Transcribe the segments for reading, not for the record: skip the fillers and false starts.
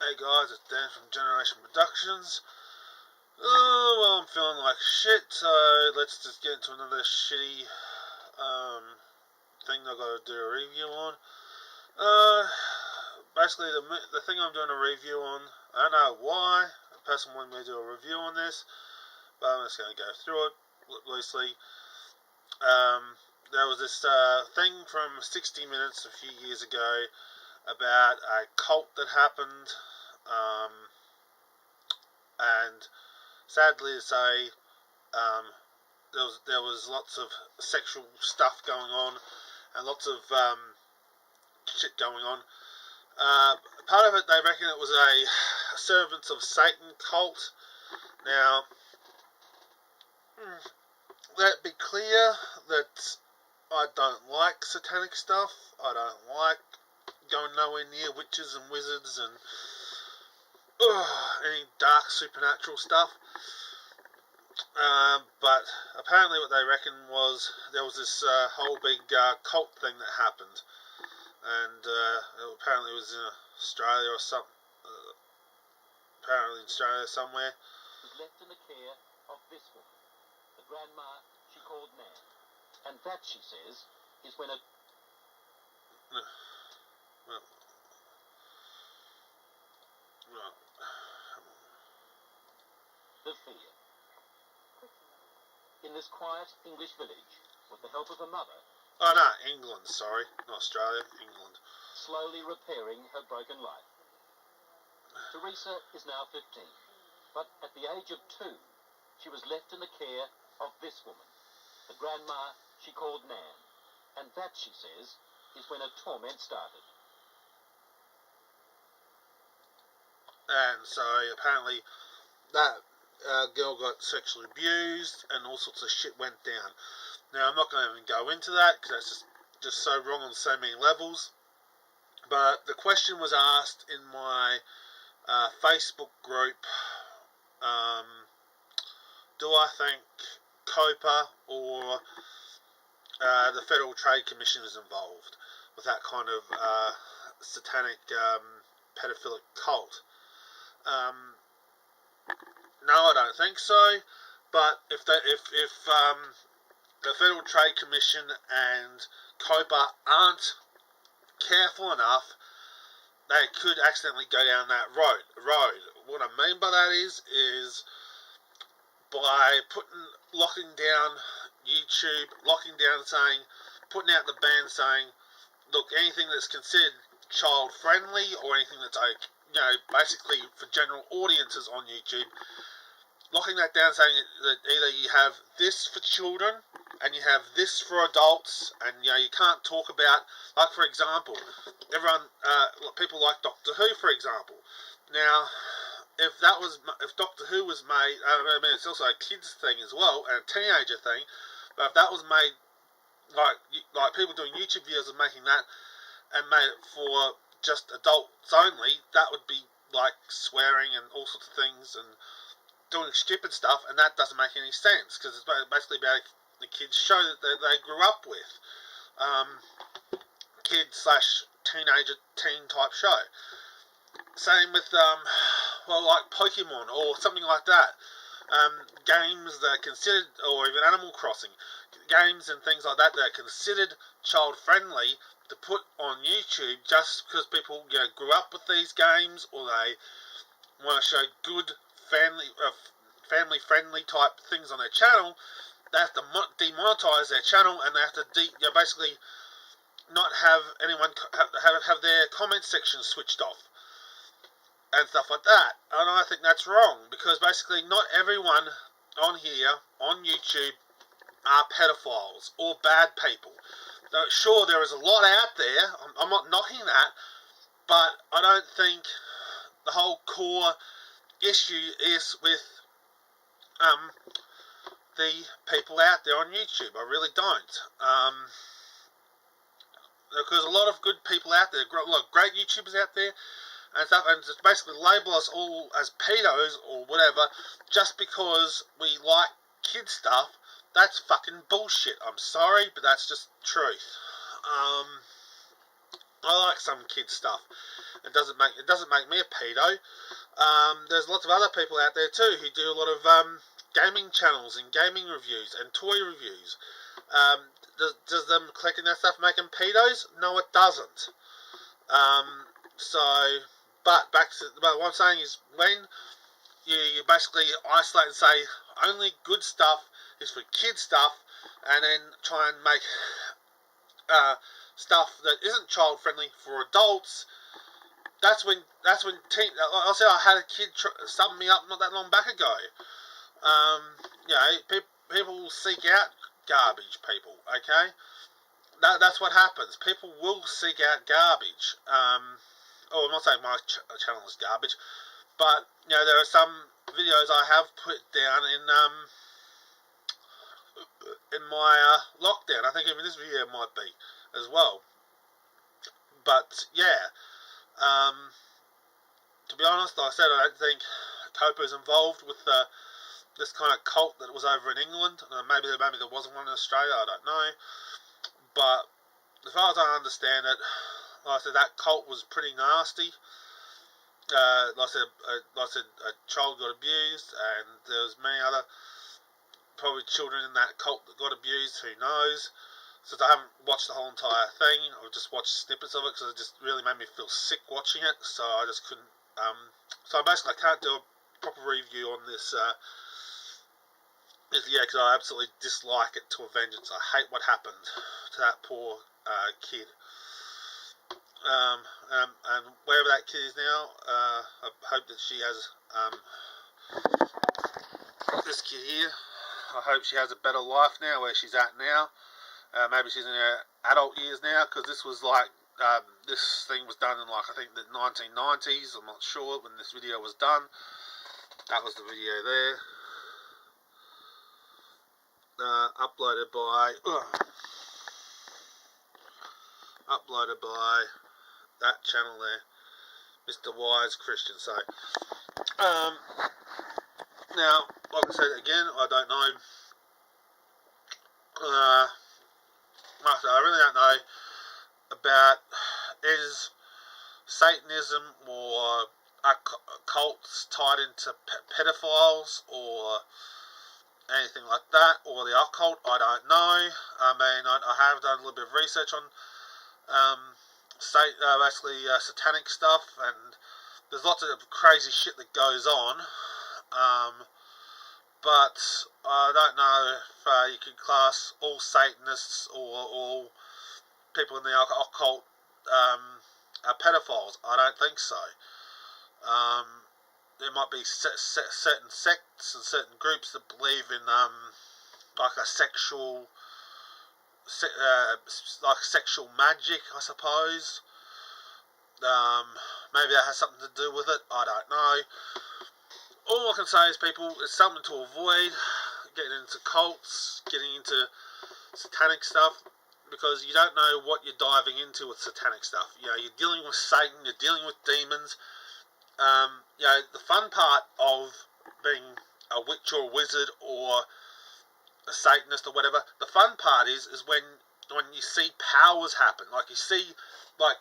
Hey guys, it's Dan from Generation Productions. Oh, well, I'm feeling like shit, so let's just get into another shitty thing I've got to do a review on. Basically, the thing I'm doing a review on, I don't know why a person wanted me to do a review on this, but I'm just going to go through it loosely. There was this thing from 60 Minutes a few years ago about a cult that happened, and sadly to say, there was lots of sexual stuff going on and lots of shit going on. Part of it, they reckon it was a Servants of Satan cult. Now, let it be clear that I don't like satanic stuff. I don't like going nowhere near witches and wizards and any dark supernatural stuff. But apparently what they reckon was there was this whole big cult thing that happened, and apparently it was in Australia or something. Apparently in Australia somewhere. Was left in the care of this woman, the grandma she called Nan, and that, she says, is when it. The fear. In this quiet English village, with the help of her mother. Oh no, England, sorry. Not Australia, England. Slowly repairing her broken life. Teresa is now 15, but at the age of 2, she was left in the care of this woman, the grandma she called Nan, and that, she says, is when her torment started. And so apparently that girl got sexually abused and all sorts of shit went down. Now I'm not going to even go into that because that's just so wrong on so many levels. But the question was asked in my Facebook group, do I think COPA or the Federal Trade Commission is involved with that kind of satanic pedophilic cult? No, I don't think so. But if the Federal Trade Commission and COPA aren't careful enough, they could accidentally go down that road. What I mean by that is by locking down YouTube, putting out the ban saying, look, anything that's considered child friendly or anything that's basically for general audiences on YouTube, locking that down, saying that either you have this for children and you have this for adults, and you can't talk about, like for example, people like Doctor Who, for example. Now, if Doctor Who was made, it's also a kids thing as well and a teenager thing, but if that was made like people doing YouTube videos of making that and made it for just adults only, that would be like swearing and all sorts of things and doing stupid stuff, and that doesn't make any sense because it's basically about the kids' show that they grew up with, kid/teenager teen type show. Same with like Pokemon or something like that. Games that are considered, or even Animal Crossing games and things like that are considered child friendly to put on YouTube just because people grew up with these games, or they want to show good family friendly type things on their channel. They have to demonetize their channel, and they have to basically not have anyone have their comment section switched off and stuff like that. And I think that's wrong, because basically not everyone on here on YouTube are pedophiles or bad people. Now, sure, there is a lot out there. I'm not knocking that, but I don't think the whole core issue is with the people out there on YouTube. I really don't. Because a lot of good people out there, a lot of great YouTubers out there and stuff, and just basically label us all as pedos or whatever just because we like kid stuff, that's fucking bullshit. I'm sorry, but that's just truth. I like some kid stuff. It doesn't make me a pedo. There's lots of other people out there too who do a lot of gaming channels and gaming reviews and toy reviews. Does them collecting that stuff make them pedos? No, it doesn't. But what I'm saying is, when you basically isolate and say only good stuff is for kid stuff, and then try and make stuff that isn't child friendly for adults. That's when I said I had a kid sum me up not that long back ago. People will seek out garbage. People, okay. That's what happens. People will seek out garbage. I'm not saying my channel is garbage, but there are some videos I have put down in my lockdown. I think even this video might be as well. But yeah, to be honest, like I said, I don't think Copa's involved with this kind of cult that was over in England. Maybe there wasn't one in Australia. I don't know. But as far as I understand it, like I said, that cult was pretty nasty. Like I said, a child got abused, and there was many other probably children in that cult that got abused. Who knows? Since I haven't watched the whole entire thing, I've just watched snippets of it because it just really made me feel sick watching it. So I just couldn't. So basically, I can't do a proper review on this. Because I absolutely dislike it to a vengeance. I hate what happened to that poor kid. And wherever that kid is now, I hope that she has this kid here. I hope she has a better life now where she's at now. Maybe she's in her adult years now, because this was like this thing was done in I think the 1990s. I'm not sure when this video was done. That was the video there. Uploaded by that channel there, Mr. Wise Christian. So now, like I said again, I don't know. I really don't know about is Satanism or cults tied into pedophiles or anything like that, or the occult. I don't know. I mean, I have done a little bit of research on satanic stuff, and there's lots of crazy shit that goes on. But I don't know if you could class all Satanists or all people in the occult are pedophiles. I don't think so. There might be certain sects and certain groups that believe in like a sexual magic, I suppose. Maybe that has something to do with it. I don't know. All I can say is, people, it's something to avoid getting into cults, getting into satanic stuff, because you don't know what you're diving into with satanic stuff. You're dealing with Satan, you're dealing with demons. The fun part of being a witch or a wizard or a Satanist or whatever, the fun part is when you see powers happen, like you see like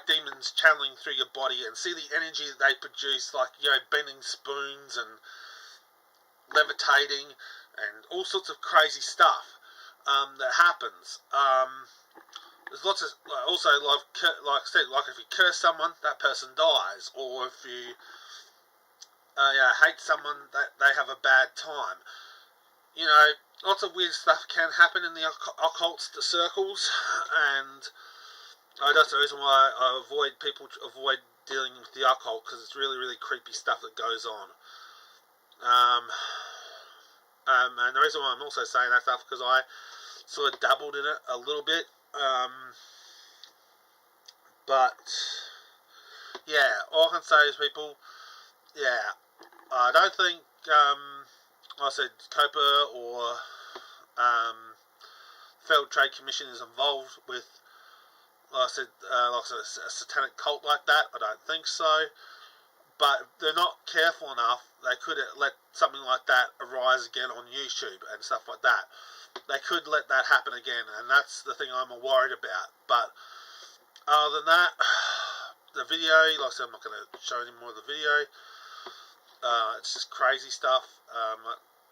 demons channeling through your body, and see the energy that they produce, like bending spoons and levitating and all sorts of crazy stuff that happens. There's lots of also like I said, like if you curse someone, that person dies, or if you hate someone, that they have a bad time. Lots of weird stuff can happen in the occult circles, and that's the reason why I avoid dealing with the occult, because it's really, really creepy stuff that goes on. And the reason why I'm also saying that stuff, because I sort of dabbled in it a little bit. But yeah, all I can say is, people, I don't think like I said, Copa or Federal Trade Commission is involved with, like I said, a satanic cult like that. I don't think so. But if they're not careful enough, they could let something like that arise again on YouTube and stuff like that. They could let that happen again, and that's the thing I'm worried about. But Other than that, the video, like I said, I'm not going to show any more of the video. It's just crazy stuff.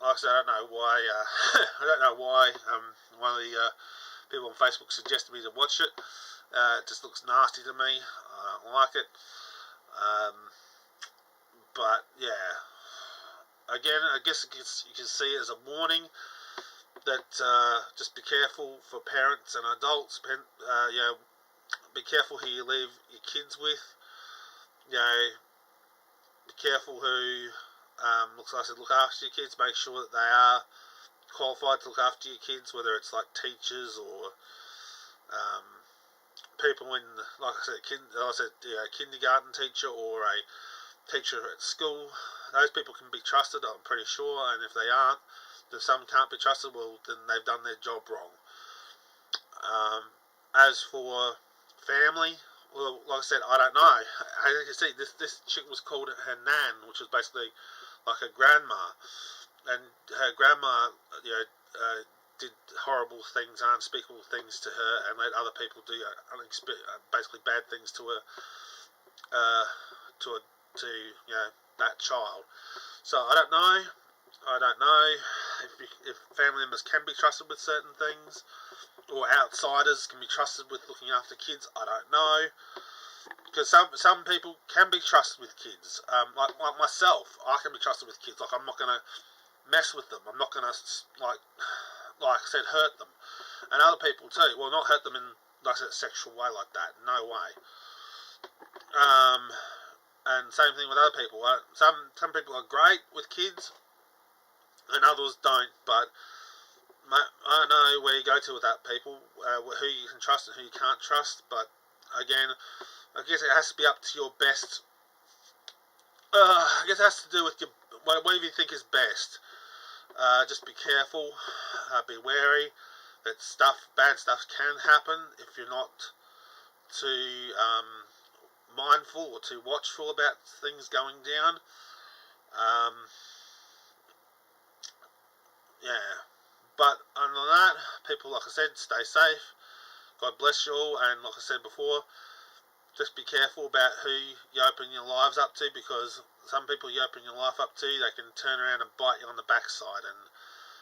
Like I said, I don't know why. I don't know why. One of the people on Facebook suggested me to watch it. It just looks nasty to me. I don't like it. But yeah, again, I guess you can see it as a warning that just be careful for parents and adults. Be careful who you leave your kids with. Be careful who look after your kids. Make sure that they are qualified to look after your kids, whether it's like teachers or people in, like I said, kindergarten teacher or a teacher at school. Those people can be trusted, I'm pretty sure, and if they aren't, if some can't be trusted, well, then they've done their job wrong. As for family, well, like I said, I don't know. As you can see, this chick was called her Nan, which was basically like a grandma, and her grandma, did horrible things, unspeakable things to her, and let other people do basically bad things to her, to that child. So I don't know if family members can be trusted with certain things, or outsiders can be trusted with looking after kids. I don't know, because some people can be trusted with kids. Like myself, I can be trusted with kids. Like, I'm not gonna mess with them. I'm not gonna like I said, hurt them. And other people too. Well, not hurt them in, like I said, a sexual way like that. No way. And same thing with other people. Some people are great with kids, and others don't. But I don't know where you go to with that people, who you can trust and who you can't trust. But again, I guess it has to be up to your best. I guess it has to do with whatever you think is best. Just be careful, be wary that bad stuff can happen if you're not too mindful or too watchful about things going down. But other than that, people, like I said, stay safe. God bless you all, and like I said before, just be careful about who you open your lives up to, because some people you open your life up to, they can turn around and bite you on the backside and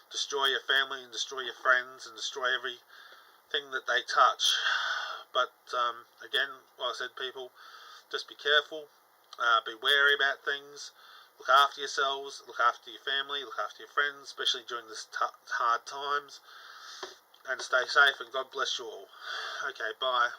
destroy your family and destroy your friends and destroy everything that they touch. But again, like I said, people, just be careful, be wary about things, look after yourselves, look after your family, look after your friends, especially during this hard times, and stay safe, and God bless you all. Okay, bye.